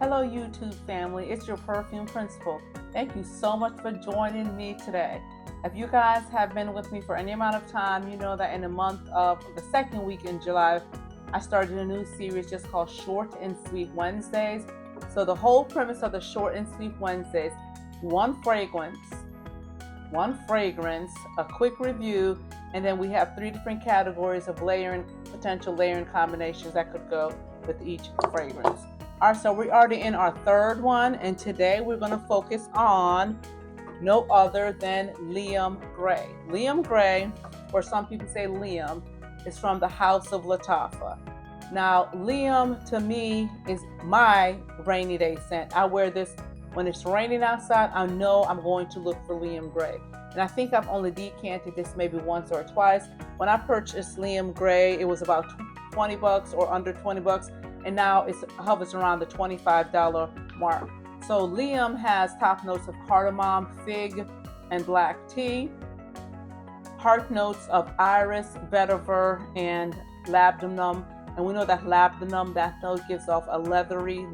Hello YouTube family, it's your Perfume Principal. Thank you so much for joining me today. If you guys have been with me for any amount of time, you know that in the month of the second week in July, I started a new series just called Short and Sweet Wednesdays. So the whole premise of the Short and Sweet Wednesdays, one fragrance, a quick review, and then we have 3 different categories of potential layering combinations that could go with each fragrance. All right, so we're already in our third one, and today we're going to focus on no other than Liam Gray. Liam Gray, or some people say Liam, is from the House of Lattafa. Now, Liam to me is my rainy day scent. I wear this when it's raining outside. I know I'm going to look for Liam Gray. And I think I've only decanted this maybe once or twice. When I purchased Liam Gray, it was about $20 or under $20. And now it hovers around the $25 mark. So Liam has top notes of cardamom, fig, and black tea. Heart notes of iris, vetiver, and labdanum. And we know that labdanum, that note gives off a leathery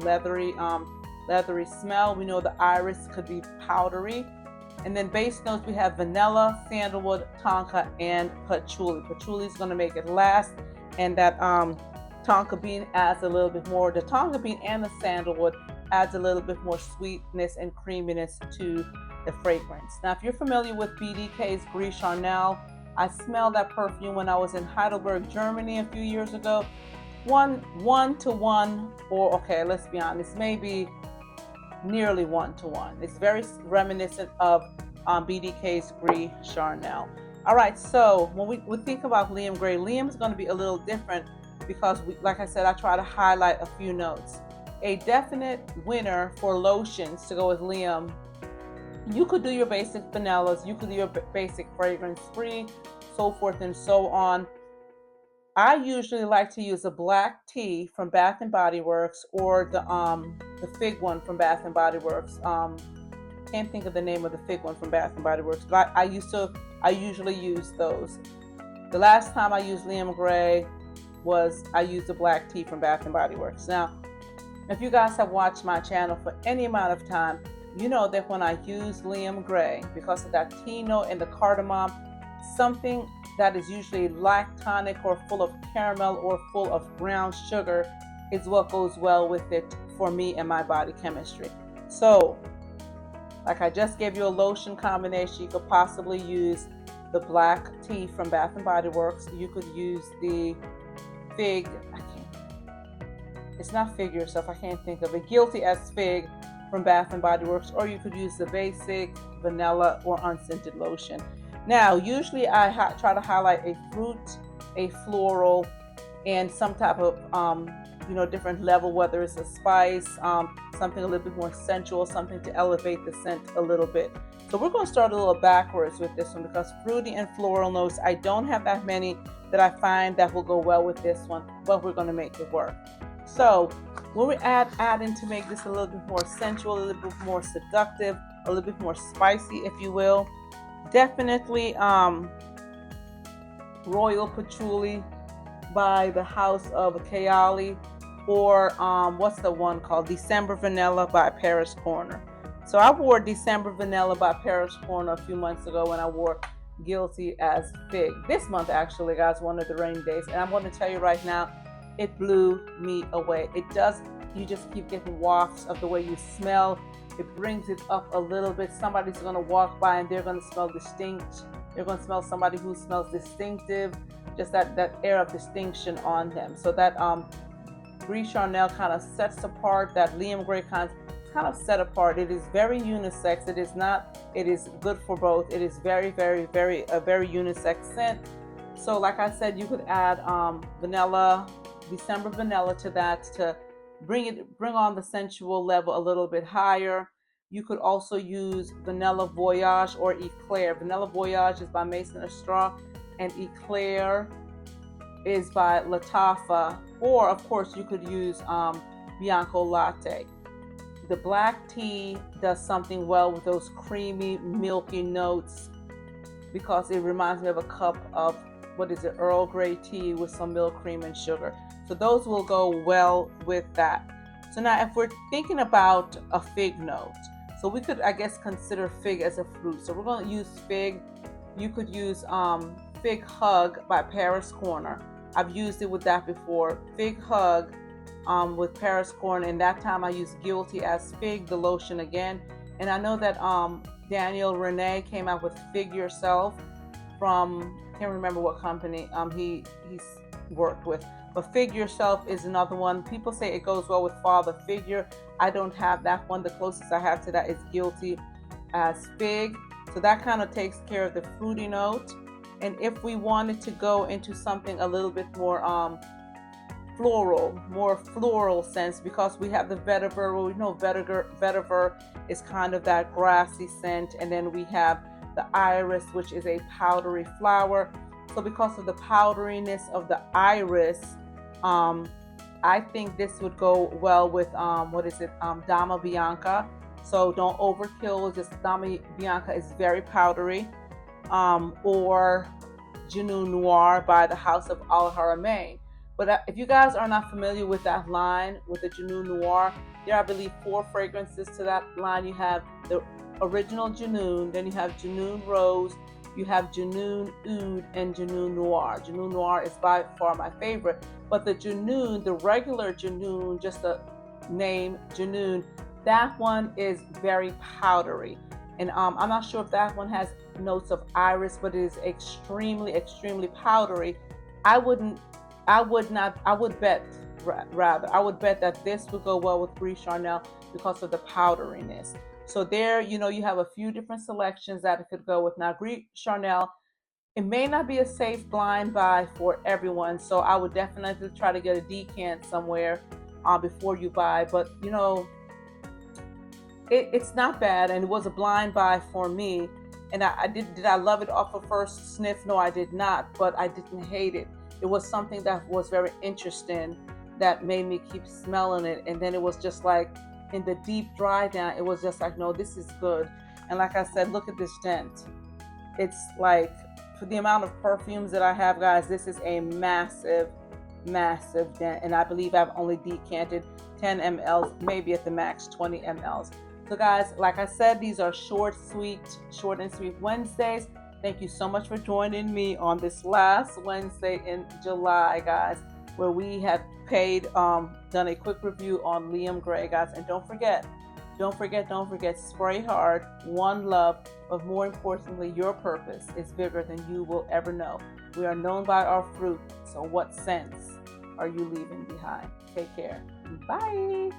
smell. We know the iris could be powdery. And then base notes, we have vanilla, sandalwood, tonka, and patchouli. Patchouli is going to make it last. And that tonka bean adds a little bit more. The tonka bean and the sandalwood adds a little bit more sweetness and creaminess to the fragrance. Now, if you're familiar with BDK's Gris Charnel, I smelled that perfume when I was in Heidelberg, Germany a few years ago. One to one, or okay, let's be honest, maybe nearly 1-to-1. It's very reminiscent of BDK's Gris Charnel. All right, so when we think about Liam Gray, Liam is going to be a little different because, like I said, I try to highlight a few notes. A definite winner for lotions to go with Liam. You could do your basic vanillas, you could do your basic fragrance free, so forth and so on. I usually like to use a black tea from Bath and Body Works or the fig one from Bath and Body Works. Can't think of the name of the fig one from Bath and Body Works, but I usually use those. The last time I used Liam Gray was I used the black tea from Bath and Body Works. Now, if you guys have watched my channel for any amount of time, you know that when I use Liam Gray, because of that tea note and the cardamom, something that is usually lactonic or full of caramel or full of brown sugar is what goes well with it for me and my body chemistry. So, like I just gave you a lotion combination, you could possibly use the black tea from Bath and Body Works. You could use the fig, it's not fig yourself, I can't think of it, Guilty as Fig from Bath and Body Works, or you could use the basic vanilla or unscented lotion. Now, usually I try to highlight a fruit, a floral, and some type of different level, whether it's a spice, something a little bit more sensual, something to elevate the scent a little bit. So we're going to start a little backwards with this one because fruity and floral notes, I don't have that many that I find that will go well with this one, but we're going to make it work. So when we adding to make this a little bit more sensual, a little bit more seductive, a little bit more spicy, if you will, definitely Royal Patchouli by the House of Kayali, or what's the one called, December Vanilla by Paris Corner. So I wore December Vanilla by Paris Corner a few months ago when I wore Guilty as Fig. This month, actually, guys, one of the rainy days, and I'm going to tell you right now, it blew me away. It does. You just keep getting wafts of the way you smell. It brings it up a little bit. Somebody's going to walk by and they're going to smell distinct. They're going to smell somebody who smells distinctive, just that air of distinction on them. So that Gris Charnel kind of sets apart, that Liam Gray kind of set apart. It is very unisex. It is good for both. It is very, very, very, a very unisex scent. So like I said, you could add vanilla, December Vanilla to that to bring on the sensual level a little bit higher. You could also use Vanilla Voyage or Eclair. Vanilla Voyage is by Maison Estraw, and Eclair is by Lattafa. Or of course you could use Bianco Latte. The black tea does something well with those creamy, milky notes because it reminds me of a cup of, Earl Grey tea with some milk, cream, and sugar. So those will go well with that. So now if we're thinking about a fig note, so we could, I guess, consider fig as a fruit. So we're going to use fig. You could use Fig Hug by Paris Corner. I've used it with that before. Fig Hug with Paris Corner, and that time I used Guilty as Fig, the lotion again. And I know that Daniel Renee came out with Fig Yourself from, can't remember what company he's worked with. But Fig Yourself is another one. People say it goes well with Father Figure. I don't have that one. The closest I have to that is Guilty as Fig. So that kind of takes care of the fruity note. And if we wanted to go into something a little bit more more floral sense, because we have the vetiver. Well, we know vetiver is kind of that grassy scent, and then we have the iris, which is a powdery flower. So because of the powderiness of the iris, I think this would go well with Dama Bianca. So don't overkill. Just Dama Bianca is very powdery, or Junoon Noir by the House of Al Haramain. But if you guys are not familiar with that line, with the Junoon Noir, there are, I believe, 4 fragrances to that line. You have the original Junoon, then you have Junoon Rose, you have Junoon Oud, and Junoon Noir. Junoon Noir is by far my favorite. But the Junoon, the regular Junoon, just the name Junoon, that one is very powdery. And I'm not sure if that one has notes of iris, but it is extremely, extremely powdery. I would bet that this would go well with Brie Charnel because of the powderiness. So there, you have a few different selections that it could go with. Now, Brie Charnel, it may not be a safe blind buy for everyone, so I would definitely try to get a decant somewhere before you buy. But it's not bad, and it was a blind buy for me. And did I love it off of first sniff? No, I did not, but I didn't hate it. It was something that was very interesting that made me keep smelling it. And then it was just like in the deep dry down, it was just like, no, this is good. And like I said, look at this dent. It's like, for the amount of perfumes that I have, guys, this is a massive, massive dent. And I believe I've only decanted 10 ml, maybe at the max 20 ml. So guys, like I said, these are short and sweet Wednesdays. Thank you so much for joining me on this last Wednesday in July, guys, where we have done a quick review on Liam Gray, guys. And don't forget, spray hard, one love, but more importantly, your purpose is bigger than you will ever know. We are known by our fruit, so what scents are you leaving behind? Take care. Bye.